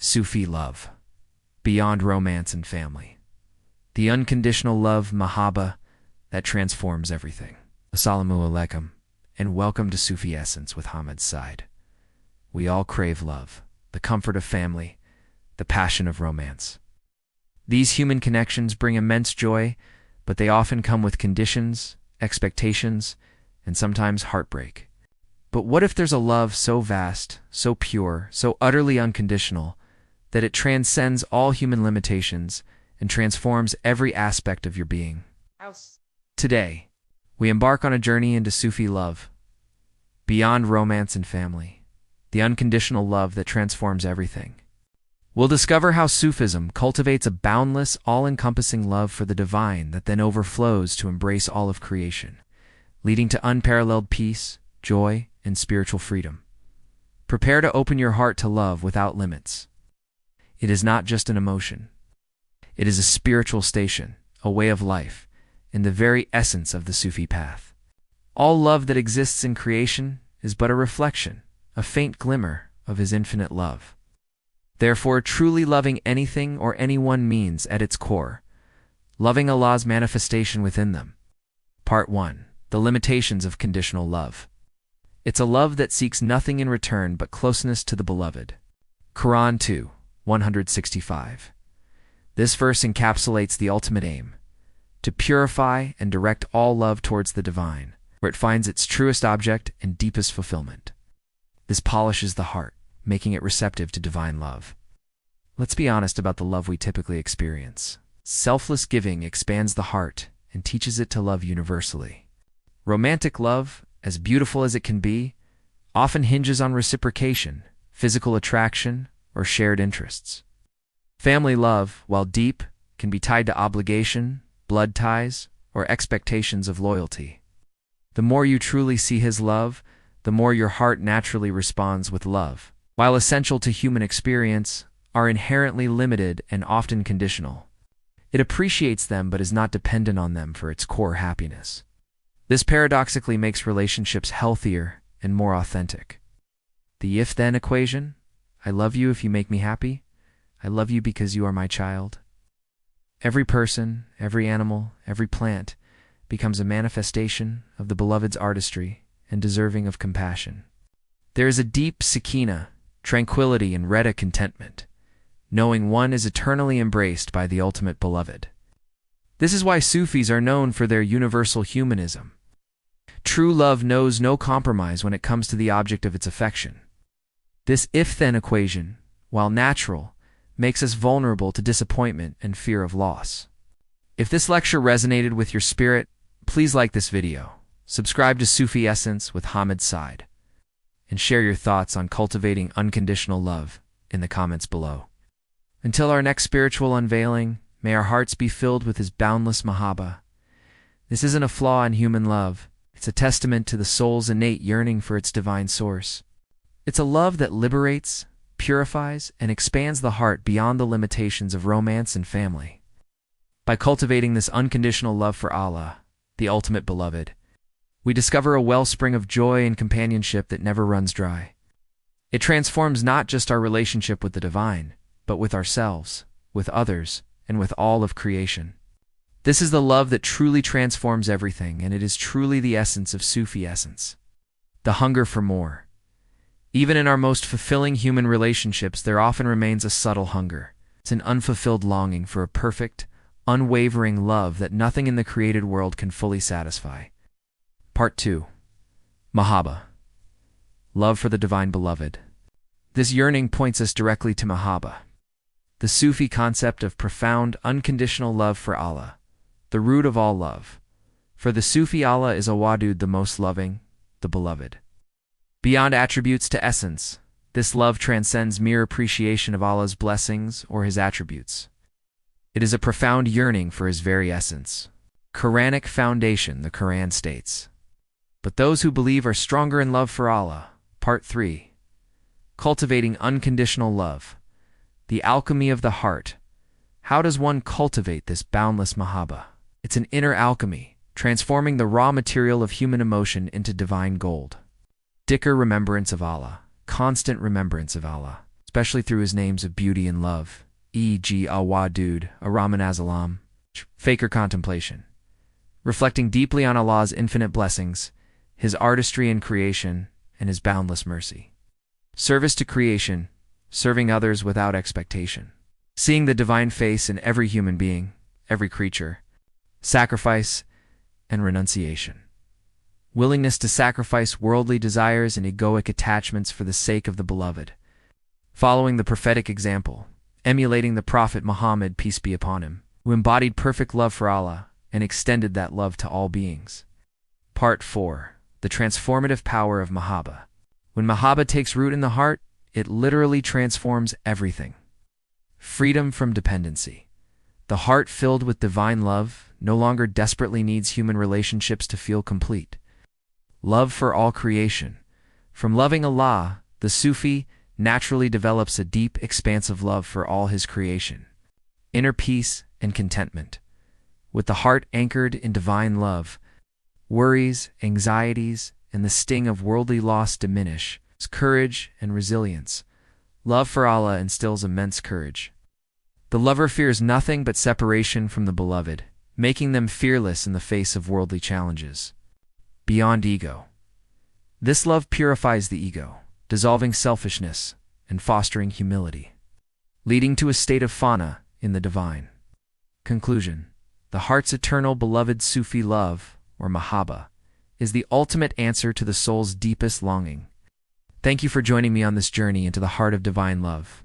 Sufi Love, beyond romance and family. The unconditional love Mahabba that transforms everything. Assalamu alaikum, and welcome to Sufi Essence with Hammad Syed. We all crave love, the comfort of family, the passion of romance. These human connections bring immense joy, but they often come with conditions, expectations, and sometimes heartbreak. But what if there's a love so vast, so pure, so utterly unconditional, that it transcends all human limitations and transforms every aspect of your being? Today, we embark on a journey into Sufi love, beyond romance and family, the unconditional love that transforms everything. We'll discover how Sufism cultivates a boundless, all-encompassing love for the divine that then overflows to embrace all of creation, leading to unparalleled peace, joy, and spiritual freedom. Prepare to open your heart to love without limits. It is not just an emotion. It is a spiritual station, a way of life, and the very essence of the Sufi path. All love that exists in creation is but a reflection, a faint glimmer of His infinite love. Therefore, truly loving anything or anyone means, at its core, loving Allah's manifestation within them. Part 1. The limitations of conditional love. It's a love that seeks nothing in return but closeness to the beloved. Quran 2:165. This verse encapsulates the ultimate aim, to purify and direct all love towards the divine, where it finds its truest object and deepest fulfillment. This polishes the heart, making it receptive to divine love. Let's be honest about the love we typically experience. Selfless giving expands the heart and teaches it to love universally. Romantic love, as beautiful as it can be, often hinges on reciprocation, physical attraction, or shared interests. Family love, while deep, can be tied to obligation, blood ties, or expectations of loyalty. The more you truly see His love, the more your heart naturally responds with love. While essential to human experience, are inherently limited and often conditional. It appreciates them but is not dependent on them for its core happiness. This paradoxically makes relationships healthier and more authentic. The if-then equation: I love you if you make me happy. I love you because you are my child. Every person, every animal, every plant becomes a manifestation of the beloved's artistry and deserving of compassion. There is a deep sakina, tranquility, and reda contentment, knowing one is eternally embraced by the ultimate beloved. This is why Sufis are known for their universal humanism. True love knows no compromise when it comes to the object of its affection. This if-then equation, while natural, makes us vulnerable to disappointment and fear of loss. If this lecture resonated with your spirit, please like this video, subscribe to Sufi Essence with Hammad Syed, and share your thoughts on cultivating unconditional love in the comments below. Until our next spiritual unveiling, may our hearts be filled with His boundless Mahabba. This isn't a flaw in human love. It's a testament to the soul's innate yearning for its divine source. It's a love that liberates, purifies, and expands the heart beyond the limitations of romance and family. By cultivating this unconditional love for Allah, the ultimate beloved, we discover a wellspring of joy and companionship that never runs dry. It transforms not just our relationship with the divine, but with ourselves, with others, and with all of creation. This is the love that truly transforms everything, and it is truly the essence of Sufi essence. The hunger for more. Even in our most fulfilling human relationships, there often remains a subtle hunger. It's an unfulfilled longing for a perfect, unwavering love that nothing in the created world can fully satisfy. Part 2. Mahabba. Love for the divine beloved. This yearning points us directly to Mahabba, the Sufi concept of profound, unconditional love for Allah, the root of all love. For the Sufi, Allah is Al-Wadud, the most loving, the beloved. Beyond attributes to essence, this love transcends mere appreciation of Allah's blessings or His attributes. It is a profound yearning for His very essence. Quranic foundation, the Quran states. But those who believe are stronger in love for Allah. Part 3. Cultivating unconditional love. The alchemy of the heart. How does one cultivate this boundless Mahabba? It's an inner alchemy, transforming the raw material of human emotion into divine gold. Dhikr, remembrance of Allah. Constant remembrance of Allah. especially through his names of beauty and love, e.g. Al-Wadud, Ar-Rahman Az-Alam, Faker contemplation. Reflecting deeply on Allah's infinite blessings, his artistry in creation, and his boundless mercy. Service to creation, serving others without expectation. Seeing the divine face in every human being, every creature. Sacrifice and renunciation. Willingness to sacrifice worldly desires and egoic attachments for the sake of the beloved. Following the prophetic example, emulating the Prophet Muhammad, peace be upon him, who embodied perfect love for Allah and extended that love to all beings. Part 4. The transformative power of Mahabba. When Mahabba takes root in the heart, it literally transforms everything. Freedom from dependency. The heart filled with divine love no longer desperately needs human relationships to feel complete. Love for all creation. From loving Allah, the Sufi naturally develops a deep, expansive love for all his creation. Inner peace and contentment. With the heart anchored in divine love, worries, anxieties, and the sting of worldly loss diminish. Courage and resilience. Love for Allah instills immense courage. The lover fears nothing but separation from the beloved, making them fearless in the face of worldly challenges. Beyond ego. This love purifies the ego, dissolving selfishness and fostering humility, leading to a state of fana in the divine. Conclusion. The heart's eternal beloved Sufi love, or Mahabba, is the ultimate answer to the soul's deepest longing. Thank you for joining me on this journey into the heart of divine love.